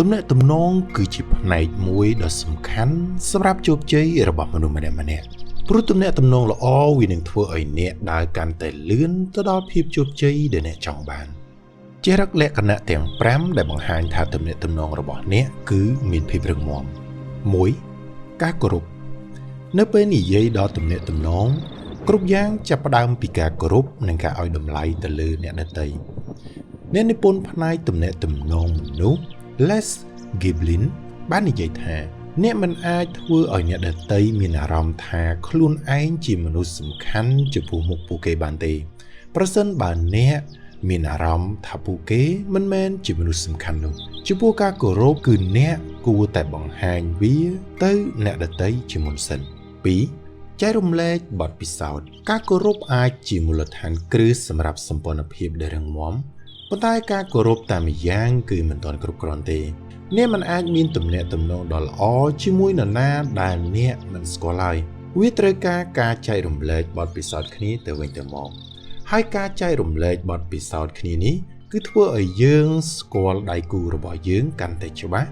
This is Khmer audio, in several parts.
ទំនាក់ទំនងគឺជាផ្នែកមួយដ៏សំខាន់សម្រាប់ជោគជ័យរបស់មនុស្សម្នាក់ៗព្រោះទំនាក់ទំនងល្អវានឹងធ្វើឲ្យអ្នកដើរកាន់តែលឿនទៅដល់ភាពជោគជ័យដែលអ្នកចង់បានចរិតលក្ខណៈទាំង5ដែលបង្ហាញថាទំនាក់ទំនងរបស់អ្នកគឺមានភាពរឹងមាំ 1. ការគោរពនៅពេលនិយាយដល់ទំនាក់ទំនងគ្រប់យ៉ាងចាប់ផ្ដើមពីការគោរពនិងការឲ្យតម្លៃទៅលើអ្នកដទៃអ្នកនិពន្ធផ្នែកទំនាក់ទំនងមនុស្ស Les Giblin បាននិយាយថាអ្នកមិនអាចធ្វើឲ្យអ្នកដទៃមានអារម្មណ៍ថាខ្លួនឯងជាមនុស្សសំខាន់ចំពោះមុខពួកគេបានទេប្រសិនបើអ្នកមានអារម្មណ៍ថាពួកគេមិនមែនជាមនុស្សសំខាន់នោះចំពោះការគោរពគឺអ្នកគួរតែបង្ហាញវាទៅអ្នកដទៃជាមុនសិន 2. ចែករំលែកបទពិសោធន៍ការគោរពអាចជាមូលដ្ឋានគ្រឹះសម្រាប់សម្ព័ន្ធភាពដែលរឹងមាំប៉ុន្តែការគោរពតាមម្យ៉ាងគឺមិនទាន់គ្រប់គ្រាន់ទេអ្នកមិនអាចមានទំនាក់ទំនងដ៏ល្អជាមួយនរណាដែលអ្នកមិនស្គាល់ឡើយវាត្រូវការចែករំលែកបទពិសោធន៍គ្នាទៅវិញទៅមកហើយការចែករំលែកបទពិសោធន៍គ្នានេះគឺធ្វើឲ្យយើងស្គាល់ដៃគូរបស់យើងកាន់តែច្បាស់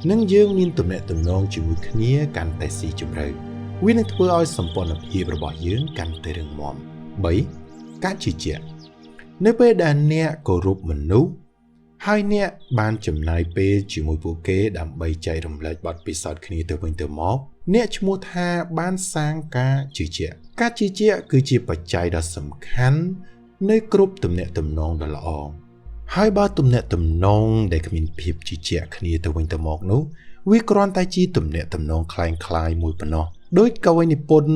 និងយើងមានទំនាក់ទំនងជាមួយគ្នាកាន់តែស៊ីជម្រៅវានឹងធ្វើឲ្យសម្ព័ន្ធភាពរបស់យើងកាន់តែរឹងមាំ 3. ការជឿជាក់នៅពេលដែលអ្នកគោរពមនុស្សហើយអ្នកបានចំណាយពេលជាមួយពួកគេដើម្បីចែករំលែកបទពិសោធន៍គ្នាទៅវិញទៅមកអ្នកឈ្មោះថាបានសាងការជឿជាក់ការជឿជាក់គឺជាបច្ច័យដ៏សំខាន់នៅគ្រប់ទំនាក់ទំនងដ៏ល្អហើយបើទំនាក់ទំនងដែលគ្មានភាពជឿជាក់គ្នាទៅវិញទៅមកនោះវាគ្រាន់តែជាទំនាក់ទំនងคล้ายៗមួយប៉ុណ្ណោះដោយកវីនិពន្ធ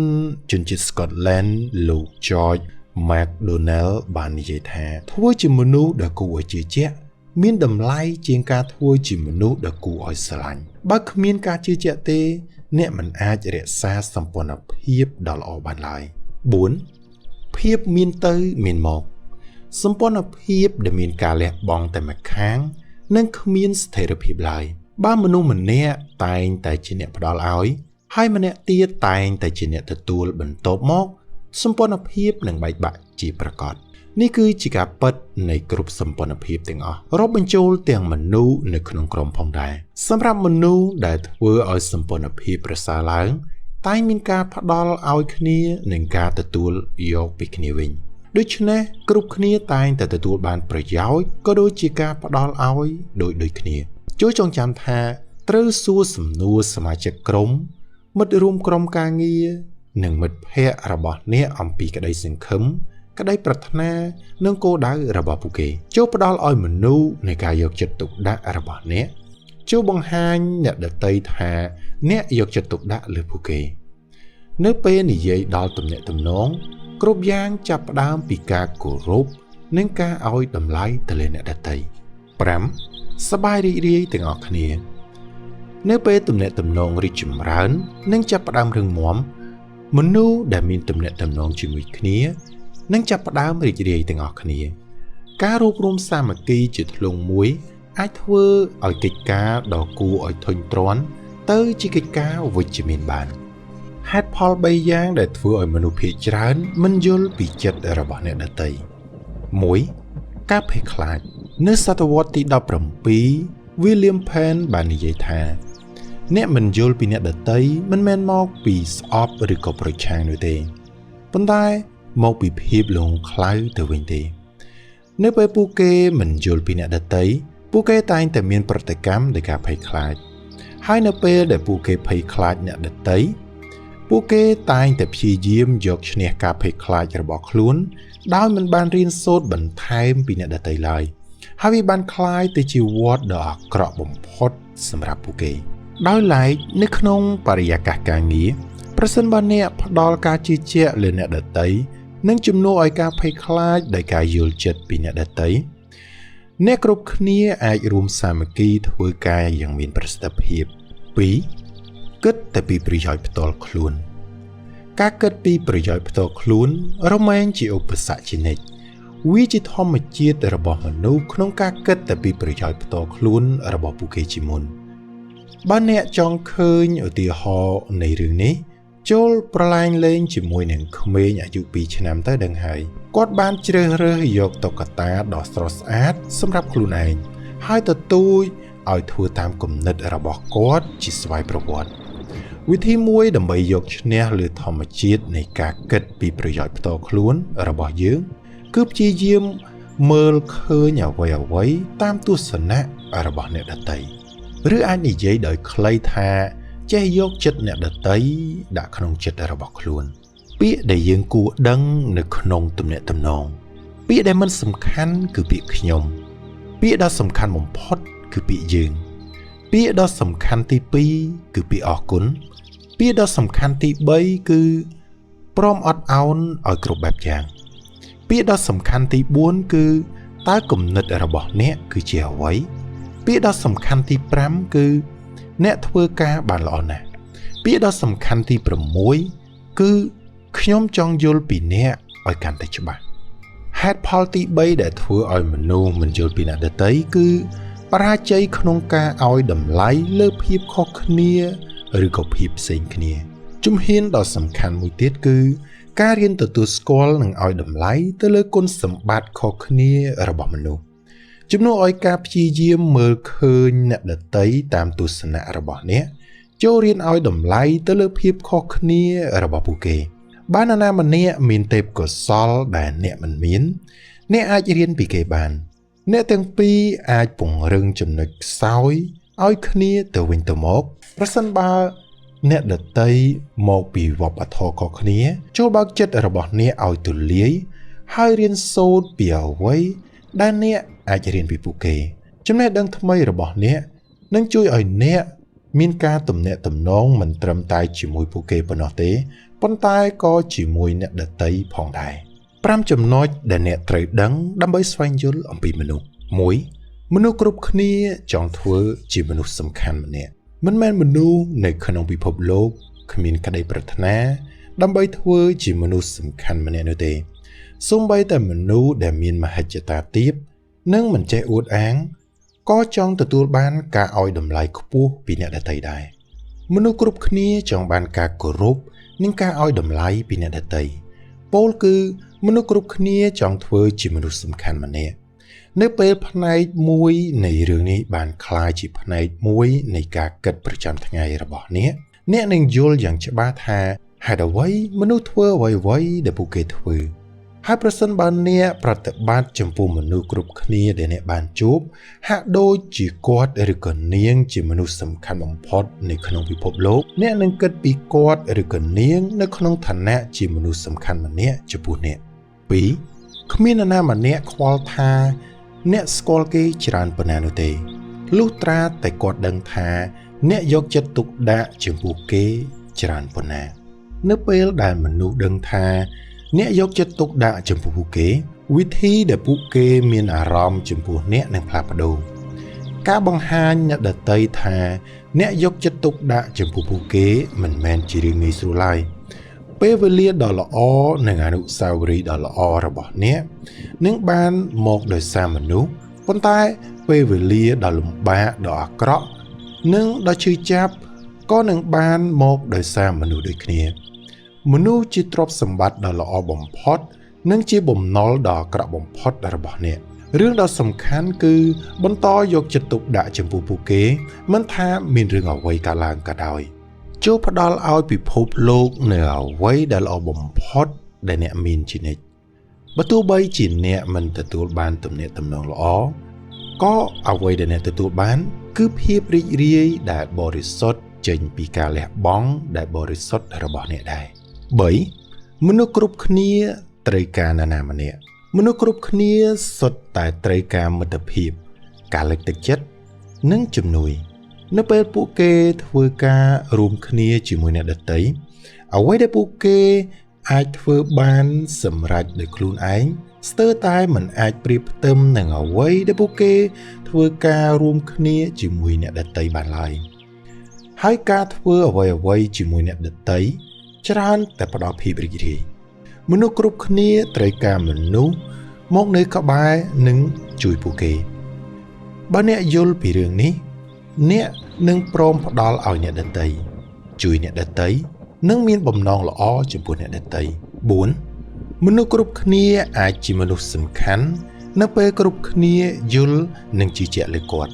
ជនជាតិ Scotland លោក George MacDonald បាននិយាយថាធ្វើជាមនុស្សដែលគួរឲ្យជឿជាក់មានតម្លៃជាងការធ្វើជាមនុស្សដែលគួរឲ្យស្រឡាញ់បើគ្មានការជឿជាក់ទេអ្នកមិនអាចរក្សាសម្ព័ន្ធភាពដ៏ល្អបានឡើយ 4. ភាពមានទៅមានមកសម្ព័ន្ធភាពដែលមានការលះបង់តែម្ខាងនឹងគ្មានស្ថិរភាពឡើយបើមនុស្សម្នាក់តែងតែជាអ្នកផ្ដល់ឲ្យហើយម្នាក់ទៀតតែងតែជាអ្នកទទួលបន្ទាប់មកសម្ព័ន្ធភាពនឹងបែកបាក់ជាប្រកបនេះគឺជាការពិតនៃគ្រប់សម្ព័ន្ធភាពទាំងអស់រាប់បញ្ចូលទាំងមនុស្សនៅក្នុងក្រុមផងដែរសម្រាប់មនុស្សដែលធ្វើឲ្យសម្ព័ន្ធភាពប្រសើរឡើងតែមានការផ្ដល់ឲ្យគ្នានិងការទទួលយកពីគ្នាវិញដូច្នេះគ្រប់គ្នាតែងតែទទួលបានប្រយោជន៍ក៏ដូចជាការផ្ដល់ឲ្យដូចគ្នាចូលចងចាំថាត្រូវសួរសំណួរសមាជិកក្រុមមិត្តរួមក្រុមការងារនិងមិត្តភ័ក្តិរបស់អ្នកអំពីក្តីសង្ឃឹមក្តីប្រាថ្នានិងគោលដៅរបស់ពួកគេចូលផ្ដល់ឲ្យមនុស្សនៃការយកចិត្តទុកដាក់របស់អ្នកចូលបង្ហាញអ្នកដទៃថាអ្នកយកចិត្តទុកដាក់លើពួកគេនៅពេលនិយាយដល់ទំនាក់ទំនងគ្រប់យ៉ាងចាប់ផ្ដើមពីការគោរពនិងការឲ្យតម្លៃទៅលើអ្នកដទៃ 5. សប្បាយរីករាយទាំងអស់គ្នានៅពេលទំនាក់ទំនងរីកចម្រើននិងចាប់ផ្ដើមរឹងមាំមនុស្សដែលមានទំនាក់ទំនងជាមួយគ្នានឹងចាប់ផ្ដើមរីករាយទាំងអស់គ្នាការរួបរวมសាមគ្គីជាធ្លុងមួយអាចធ្វើឲ្យកិច្ចការដ៏គួរឲ្យធុញទ្រាន់ទៅជាកិច្ចការវិជ្ជមានបានហេតុផល3យ៉ាងដែលធ្វើឲ្យមនុស្សភាគច្រើនមិនយល់ពីចិត្តរបស់អ្នកដទៃ 1. ការភ័យខ្លាចនៅសតវត្សទី17 William Penn បាននិយាយថាអ្នកមិនយល់ពីអ្នកដទៃមិនមែនមកពីស្អប់ឬក៏ប្រឆាំងនោះទេប៉ុន្តែមកពីភាពលងខ្លៅទៅវិញទេនៅពេលពួកគេមិនយល់ពីអ្នកដទៃពួកគេតែងតែមានប្រតិកម្មដោយការភ័យខ្លាចហើយនៅពេលដែលពួកគេភ័យខ្លាចអ្នកដទៃពួកគេតែងតែព្យាយាមយកឈ្នះការភ័យខ្លាចរបស់ខ្លួនដោយមិនបានរៀនសូត្របន្ថែមពីអ្នកដទៃឡើយហើយវាបានคล้ายទៅជាវដ្តដ៏អាក្រក់បំផុតសម្រាប់ពួកគេដោយឡែកនៅក្នុងបរិយាកាសការងារប្រសិនបើអ្នកផ្ដល់ការជឿជាក់លើអ្នកដទៃនិងជំនួសឲ្យការភ័យខ្លាចដោយការយល់ចិត្តពីអ្នកដទៃអ្នកគ្រប់គ្នាអាចរួមសាមគ្គីធ្វើការយ៉ាងមានប្រសិទ្ធភាព 2. គិតតែពីប្រយោជន៍ផ្ទាល់ខ្លួនការគិតពីប្រយោជន៍ផ្ទាល់ខ្លួនរមែងជាឧបសគ្គជានិច្ចវាជាធម្មជាតិរបស់មនុស្សក្នុងការគិតតែពីប្រយោជន៍ផ្ទាល់ខ្លួនរបស់ពួកគេជាមុនបើអ្នកចង់ឃើញឧទាហរណ៍នៃរឿងនេះចូលប្រឡែងលេងជាមួយនឹងក្មេងអាយុ2ឆ្នាំទៅដឹងហើយគាត់បានជ្រើសរើសយកតុក្កតាដ៏ស្រស់ស្អាតសម្រាប់ខ្លួនឯងហើយទទូច ឲ្យធ្វើតាមគំនិតរបស់គាត់ជាស្វ័យប្រវត្តិវិធីមួយដើម្បីយកឈ្នះលើធម្មជាតិនៃការគិតពីប្រយោជន៍ផ្ទាល់ខ្លួនរបស់យើងគឺព្យាយាមមើលឃើញអ្វីៗតាមទស្សនៈរបស់អ្នកដទៃឬអាចនិយាយដោយខ្លីថាចេះយកចិត្តអ្នកដទៃដាក់ក្នុងចិត្តរបស់ខ្លួនពាក្យដែលយើងគួរដឹងនៅក្នុងទំនាក់ទំនងពាក្យដែលមិនសំខាន់គឺពាក្យខ្ញុំពាក្យដ៏សំខាន់បំផុតគឺពាក្យយើងពាក្យដ៏សំខាន់ទី2គឺពាក្យអរគុណពាក្យដ៏សំខាន់ទី3គឺព្រមអត់ឱនឲ្យគ្រប់បែបយ៉ាងពាក្យដ៏សំខាន់ទី4គឺតើគំនិតរបស់អ្នកគឺជាអ្វីពាក្យដ៏សំខាន់ទី5គឺអ្នកធ្វើការបានល្អណាស់ពាក្យដ៏សំខាន់ទី6គឺខ្ញុំចង់យល់ពីអ្នកឲ្យកាន់តែច្បាស់ហេតុផលទី3ដែលធ្វើឲ្យមនុស្សមិនយល់ពីអ្នកដទៃគឺបរាជ័យក្នុងការឲ្យតម្លៃលើភាពខុសគ្នាឬក៏ភាពផ្សេងគ្នាជំហានដ៏សំខាន់មួយទៀតគឺការរៀនទទួលស្គាល់និងឲ្យតម្លៃទៅលើគុណសម្បត្តិខុសគ្នារបស់មនុស្សជំនួសឲ្យការព្យាយាមមើលឃើញអ្នកដទៃតាមទស្សនៈរបស់អ្នកចូលរៀនឲ្យតម្លៃទៅលើភាពខុសគ្នារបស់ពួកគេបាននរណាម្នាក់មានទេពកោសល្យដែលអ្នកមិនមានអ្នកអាចរៀនពីគេបានអ្នកទាំងពីរអាចពង្រឹងចំណុចខ្សោយឲ្យគ្នាទៅវិញទៅមកប្រសិនបើអ្នកដទៃមកពីវប្បធម៌ខុសគ្នាចូលបើកចិត្តរបស់អ្នកឲ្យទូលាយហើយរៀនសូត្រពីអ្វីដែលអ្នកអាចរៀនពីពួកគេចំណេះដឹងថ្មីរបស់អ្នកនឹងជួយឲ្យអ្នកមានការទំនាក់ទំនងមិនត្រឹមតែជាមួយពួកគេប៉ុណ្ណោះទេប៉ុន្តែក៏ជាមួយអ្នកដទៃផងដែរ5ចំណុចដែលអ្នកត្រូវដឹងដើម្បីស្វែងយល់អំពីមនុស្ស1មនុស្សគ្រប់គ្នាចង់ធ្វើជាមនុស្សសំខាន់ម្នាក់មិនមែនមនុស្សនៅក្នុងពិភពលោកគ្មានក្តីប្រាថ្នាដើម្បីធ្វើជាមនុស្សសំខាន់ម្នាក់នោះទេសូម្បីតែមនុស្សដែលមានមហិច្ឆតាទាបនិងមិនចេះអួតអាងក៏ចង់ទទួលបានការឲ្យតម្លៃខ្ពស់ពីអ្នកដទៃដែរមនុស្សគ្រប់គ្នាចង់បានការគោរពនិងការឲ្យតម្លៃពីអ្នកដទៃពោលគឺមនុស្សគ្រប់គ្នាចង់ធ្វើជាមនុស្សសំខាន់ម្នាក់នៅពេលផ្នែកមួយនៃរឿងនេះបានคล้ายជាផ្នែកមួយនៃការគិតប្រចាំថ្ងៃរបស់អ្នកនឹងយល់យ៉ាងច្បាស់ថាហេតុអ្វីមនុស្សធ្វើអ្វីៗដែលពួកគេធ្វើហើយប្រសិនបើអ្នកប្រតិបត្តិចំពោះមនុស្សគ្រប់គ្នាដែលអ្នកបានជួបហាក់ដូចជាគាត់ឬក៏នាងជាមនុស្សសំខាន់បំផុតនៅក្នុងពិភពលោកអ្នកនឹងគិតពីគាត់ឬក៏នាងនៅក្នុងឋានៈជាមនុស្សសំខាន់ម្នាក់ចំពោះអ្នក2គ្មាននរណាម្នាក់ខ្វល់ថាអ្នកស្គាល់គេច្រើនប៉ុណ្ណានោះទេលុះត្រាតែគាត់ដឹងថាអ្នកយកចិត្តទុកដាក់ចំពោះគេច្រើនប៉ុណ្ណានៅពេលដែលមនុស្សដឹងថាអ្នកយកចិត្តទុកដាក់ចំពោះពួកគេវិធីដែលពួកគេមានអារម្មណ៍ចំពោះអ្នកនឹងផ្លាស់ប្ដូរការបង្ហាញអ្នកដទៃថាអ្នកយកចិត្តទុកដាក់ចំពោះពួកគេមិនមែនជារឿងងាយស្រួលឡើយពេលវេលាដ៏ល្អនិងអនុស្សាវរីយ៍ដ៏ល្អរបស់អ្នកនឹងបានមកដោយសារមនុស្សប៉ុន្តែពេលវេលាដ៏លំបាកដ៏អាក្រក់និងដ៏ឈឺចាប់ក៏នឹងបានមកដោយសារមនុស្សដូចគ្នាមនុស្សជាទ្រព្យសម្បត្តិដ៏ល្អបំផុតនិងជាបំណុលដ៏អាក្រក់បំផុតរបស់អ្នករឿងដ៏សំខាន់គឺបន្តយកចិត្តទុកដាក់ចំពោះពួកគេមិនថាមានរឿងអ្វីកើតឡើងក៏ដោយចូលផ្ដល់ឲ្យពិភពលោកនៅអ្វីដែលល្អបំផុតដែលអ្នកមានជានិច្ចបើទោះបីជាអ្នកមិនទទួលបានទំនាក់ទំនងល្អក៏អ្វីដែលអ្នកទទួលបានគឺភាពរីករាយដែលបរិសុទ្ធចេញពីការលះបង់ដែលបរិសុទ្ធរបស់អ្នកដែរ3មនុស្សគ្រប់គ្នាត្រូវការនរណាម្នាក់មនុស្សគ្រប់គ្នាសុទ្ធតែត្រូវការមិត្តភាពការលើកទឹកចិត្តនិងជំនួយនៅពេលពួកគេធ្វើការរួមគ្នាជាមួយអ្នកដទៃអ្វីដែលពួកគេអាចធ្វើបានសម្រេចដោយខ្លួនឯងស្ទើរតែមិនអាចប្រៀបផ្ទឹមនឹងអ្វីដែលពួកគេធ្វើការរួមគ្នាជាមួយអ្នកដទៃបានឡើយហើយការធ្វើអ្វីៗជាមួយអ្នកដទៃច្រើនតែផ្ដល់ភាពរីករាយមនុស្សគ្រប់គ្នាត្រូវការមនុស្សមកនៅក្បែរនិងជួយពួកគេបើអ្នកយល់ពីរឿងនេះអ្នកនឹងព្រមផ្ដល់ឲ្យអ្នកដទៃជួយអ្នកដទៃនិងមានបំណងល្អចំពោះអ្នកដទៃ4មនុស្សគ្រប់គ្នាអាចជាមនុស្សសំខាន់នៅពេលគ្រប់គ្នាយល់និងជឿជាក់លើគាត់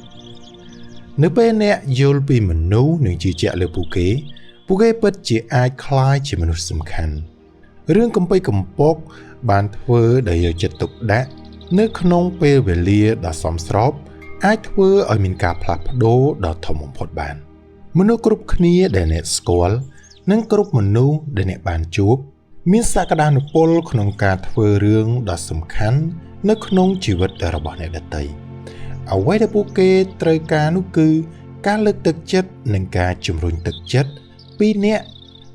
នៅពេលអ្នកយល់ពីមនុស្សនិងជឿជាក់លើពួកគេពិតជាអាចคล้ายជាមនុស្សសំខាន់រឿងកំពៃកំពកបានធ្វើដោយយកចិត្តទុកដាក់នៅក្នុងពេលវេលាដ៏សមស្របអាចធ្វើឲ្យមានការផ្លាស់ប្ដូរដ៏ធំបំផុតបានមនុស្សគ្រប់គ្នាដែលអ្នកស្គាល់និងគ្រប់មនុស្សដែលអ្នកបានជួបមានសក្តានុពលក្នុងការធ្វើរឿងដ៏សំខាន់នៅក្នុងជីវិតរបស់អ្នកដទៃអ្វីដែលពួកគេត្រូវការនោះគឺការលើកទឹកចិត្តនិងការជំរុញទឹកចិត្តពីអ្នក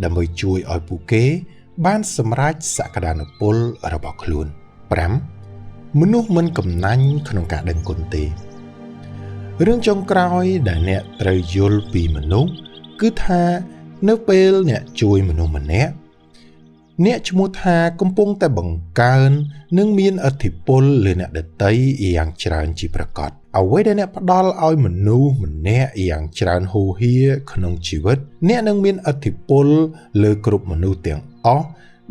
ដើម្បីជួយឲ្យពួកគេបានសម្រេចសក្តានុពលរបស់ខ្លួន 5. មនុស្សមិនកំណាញ់ក្នុងការដឹងគុណទេរឿងចុងក្រោយដែលអ្នកត្រូវយល់ពីមនុស្សគឺថានៅពេលអ្នកជួយមនុស្សម្នាក់អ្នកឈ្មោះថាកំពុងតែបង្កើននិងមានឥទ្ធិពលលើអ្នកដទៃយ៉ាងច្រើនជាប្រកបអ្វីដែលអ្នកផ្ដល់ឲ្យមនុស្សម្នាក់យ៉ាងច្រើនហូរហៀក្នុងជីវិតអ្នកនឹងមានឥទ្ធិពលលើគ្រប់មនុស្សទាំងអស់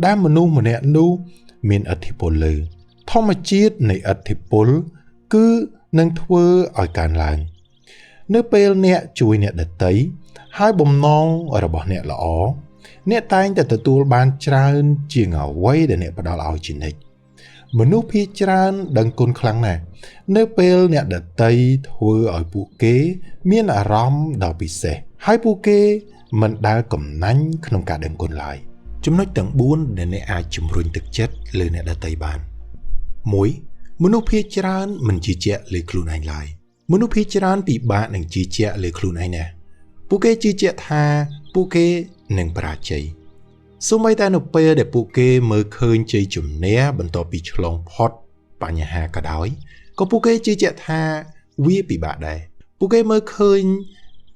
ដែលមនុស្សម្នាក់នោះមានឥទ្ធិពលលើធម្មជាតិនៃឥទ្ធិពលគឺនឹងធ្វើឲ្យកើនឡើងនៅពេលអ្នកជួយអ្នកដទៃហើយបំណងរបស់អ្នកល្អអ្នកតែងតែទទួលបានច្រើនជាងអ្វីដែលអ្នកផ្ដល់ឲ្យជានិច្ចមនុស្សភាគច្រើនដឹងគុណខ្លាំងណាស់នៅពេលអ្នកដទៃធ្វើឲ្យពួកគេមានអារម្មណ៍ដ៏ពិសេសហើយពួកគេមិនដែលកំណាញ់ក្នុងការដឹងគុណឡើយចំណុចទាំង4ដែលអ្នកអាចជំរុញទឹកចិត្តលើអ្នកដទៃបាន 1. មនុស្សភាគច្រើនមិនជឿជាក់លើខ្លួនឯងឡើយមនុស្សភាគច្រើនពិបាកនឹងជឿជាក់លើខ្លួនឯងណាស់ពួកគេជឿជាក់ថាពួកគេនឹងបរាជ័យសូម្បីតែនៅពេលដែលពួកគេមើលឃើញជ័យជំនះបន្ទាប់ពីឆ្លងផុតបញ្ហាក៏ដោយក៏ពួកគេជឿជាក់ថាវាពិបាកដែរពួកគេមើលឃើញ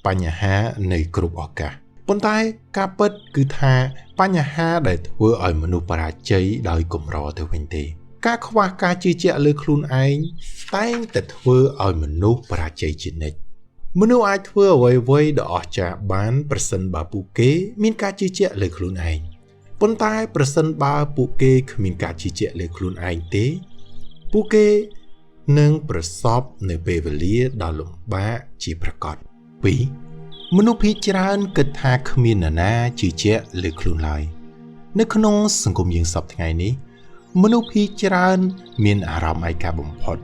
បញ្ហានៅគ្រប់ឱកាសប៉ុន្តែការពិតគឺថាបញ្ហាដែលធ្វើឲ្យមនុស្សបរាជ័យដោយកម្រទៅវិញទេការខ្វះការជឿជាក់លើខ្លួនឯងតែងតែធ្វើឲ្យមនុស្សបរាជ័យជានិច្ចមនុស្សអាចធ្វើអ្វីៗដ៏អស្ចារ្យបានប្រសិនបើពួកគេមានការជឿជាក់លើខ្លួនឯងប៉ុន្តែប្រសិនបើពួកគេគ្មានការជឿជាក់លើខ្លួនឯងទេពួកគេនឹងប្រសពនៅពេលវេលាដ៏លំបាកជាប្រកប 2. មនុស្សភាគច្រើនគិតថាគ្មាននរណាជឿជាក់លើខ្លួនឡើយនៅក្នុងសង្គមយើងសពថ្ងៃនេះមនុស្សភាគច្រើនមានអារម្មណ៍ឯកាបំផុត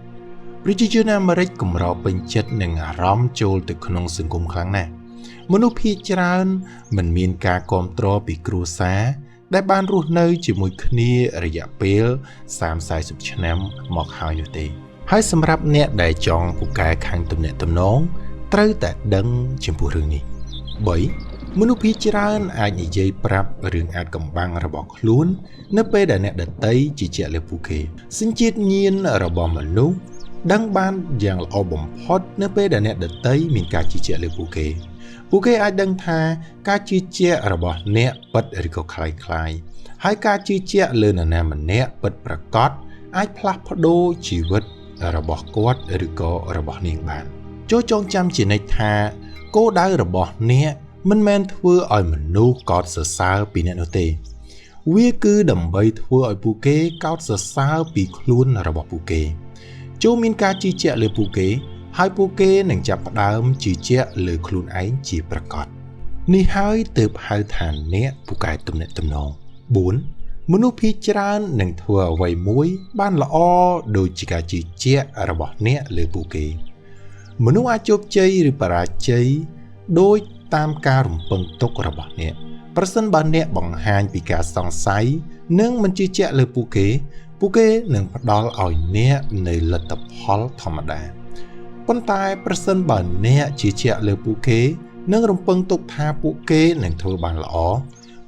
ប្រជាជនអាមេរិកកម្រពេញចិត្តនឹងអារម្មណ៍ចូលទៅក្នុងសង្គមខ្លាំងណាស់មនុស្សភាគច្រើនមិនមានការគាំទ្រពីគ្រួសារដែលបានរស់នៅជាមួយគ្នារយៈពេល 30-40 ឆ្នាំមកហើយនោះទេហើយសម្រាប់អ្នកដែលចង់ពូកែខាងទំនាក់ទំនងត្រូវតែដឹងចំពោះរឿងនេះ 3. មនុស្សភាគច្រើនអាចនិយាយប្រាប់រឿងអាចកំបាំងរបស់ខ្លួននៅពេលដែលអ្នកដទៃជឿជាក់លើពួកគេសញ្ជាតិញាណរបស់មនុស្សដឹងបានយ៉ាងល្អបំផុតនៅពេលដែលអ្នកដទៃមានការជឿជាក់លើពួកគេអាចដឹងថាការជឿជាក់របស់អ្នកពិតឬក៏คล้ายៗហើយការជឿជាក់លើនរណាម្នាក់ពិតប្រាកដអាចផ្លាស់ប្ដូរជីវិតរបស់គាត់ឬក៏របស់នាងបានចូលចងចាំជានិច្ចថាគោលដៅរបស់អ្នកមិនមែនធ្វើឲ្យមនុស្សកោតសរសើរពីអ្នកនោះទេវាគឺដើម្បីធ្វើឲ្យពួកគេកោតសរសើរពីខ្លួនរបស់ពួកគេចូលមានការជឿជាក់លើពួកគេហើយពួកគេនឹងចាប់ផ្ដើមជឿជាក់លើខ្លួនឯងជាប្រកបនេះហើយទើបហៅថាអ្នកពូកែទំនាក់ទំនង 4. មនុស្សភាគច្រើននឹងធ្វើអ្វីមួយបានល្អដូចជាការជឿជាក់របស់អ្នកលើពួកគេមនុស្សអាចជោគជ័យឬបរាជ័យដោយតាមការរំពឹងទុករបស់អ្នកប្រសិនបើអ្នកបង្ហាញពីការសង្ស័យនិងមិនជឿជាក់លើពួកគេនឹងផ្ដល់ឲ្យអ្នកនៅលទ្ធផលធម្មតាប៉ុន្តែប្រសិនបើអ្នកជឿជាក់លើពួកគេនិងរំពឹងទុកថាពួកគេនឹងធ្វើបានល្អ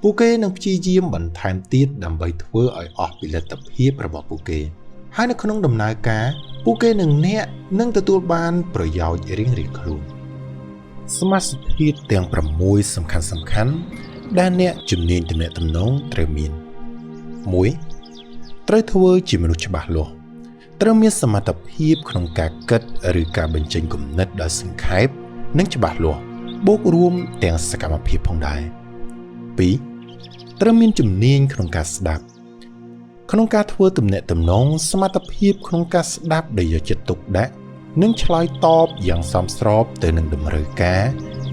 ពួកគេនឹងព្យាយាមបន្ថែមទៀតដើម្បីធ្វើឲ្យអស់ពីលទ្ធភាពរបស់ពួកគេហើយនៅក្នុងដំណើរការពួកគេនិងអ្នកនឹងទទួលបានប្រយោជន៍រៀងៗខ្លួនសមាសធាតុទាំង6សំខាន់ដែលអ្នកជំនាញទំនាក់ទំនងត្រូវមាន 1. ត្រូវធ្វើជាមនុស្សច្បាស់លាស់ត្រូវមានសមត្ថភាពក្នុងការគិតឬការបញ្ចេញគំនិតដោយសង្ខេបនិងច្បាស់លាស់បូករួមទាំងសកម្មភាពផងដែរ 2. ត្រូវមានជំនាញក្នុងការស្ដាប់ក្នុងការធ្វើទំនាក់ទំនងសមត្ថភាពក្នុងការស្ដាប់ដោយយកចិត្តទុកដាក់ និងឆ្លើយតបយ៉ាងសមស្របទៅនឹងតម្រូវការ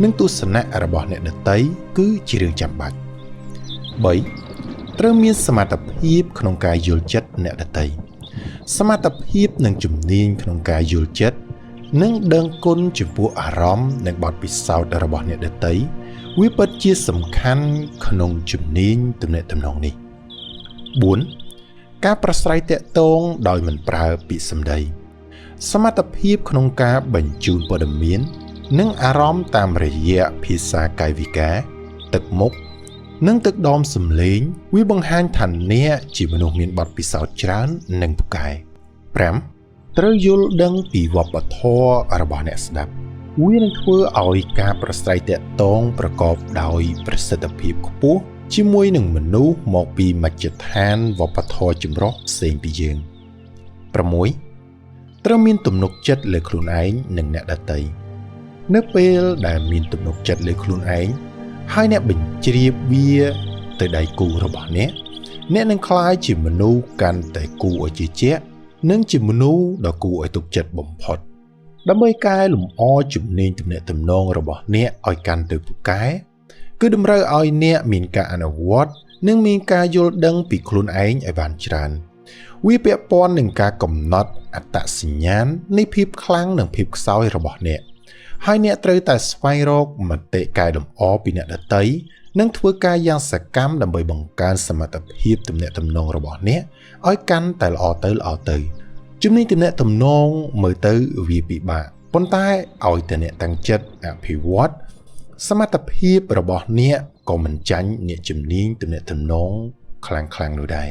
និងទស្សនៈរបស់អ្នកដទៃគឺជារឿងចាំបាច់ 3. ត្រូវមានសមត្ថភាពក្នុងការយល់ចិត្តអ្នកដទៃ សមត្ថភាពនិងជំនាញក្នុងការយល់ចិត្តនិងដឹងគុណចំពោះអារម្មណ៍និងបទពិសោធន៍របស់អ្នកដទៃវាពិតជាសំខាន់ក្នុងជំនាញទំនាក់ទំនងនេះ 4. ការប្រស្រ័យទាក់ទងដោយមិនប្រើពាក្យសម្ដី សមត្ថភាពក្នុងការបញ្ជូនព័ត៌មាននិងអារម្មណ៍តាមរយៈភាសាកាយវិការទឹកមុខនិងទឹកដមសំឡេងវាបង្ហាញថាអ្នកជាមនុស្សមានបទពិសោធន៍ច្រើននិងពូកែ 5. ត្រូវយល់ដឹងពីវប្បធម៌របស់អ្នកស្ដាប់វានឹងធ្វើឲ្យការប្រស្រ័យទាក់ទងប្រកបដោយប្រសិទ្ធភាពខ្ពស់ជាមួយនឹងមនុស្សមកពីមជ្ឈដ្ឋានវប្បធម៌ចម្រុះផ្សេងពីយើង 6. ត្រូវមានទំនុកចិត្តលើខ្លួនឯងនិងអ្នកដទៃនៅពេលដែលមានទំនុកចិត្តលើខ្លួនឯងហើយអ្នកបញ្ជ្រាបវាទៅដៃគូរបស់អ្នកនឹងក្លាយជាមនុស្សកាន់តែគួរឲ្យជឿជាក់និងជាមនុស្សដ៏គួរឲ្យទុកចិត្តបំផុតដើម្បីកែលម្អជំនាញទំនាក់ទំនងរបស់អ្នកឲ្យកាន់តែពូកែគឺតម្រូវឲ្យអ្នកមានការអនុវត្តនិងមានការយល់ដឹងពីខ្លួនឯងឲ្យបានច្រើនវាពាក់ព័ន្ធនឹងការកំណត់អត្តសញ្ញាណនៃភាពខ្លាំងនិងភាពខ្សោយរបស់អ្នកហើយអ្នកត្រូវតែស្វែងរកមតិកែលម្អពីអ្នកដទៃនិងធ្វើការយ៉ាងសកម្មដើម្បីបង្កើនសមត្ថភាពទំនាក់ទំនងរបស់អ្នកឲ្យកាន់តែល្អទៅជំនាញទំនាក់ទំនងមើលទៅវាពិបាកប៉ុន្តែឲ្យតែអ្នកតាំងចិត្តអភិវឌ្ឍសមត្ថភាពរបស់អ្នកក៏មិនចាញ់អ្នកជំនាញទំនាក់ទំនងខ្លាំងនោះដែរ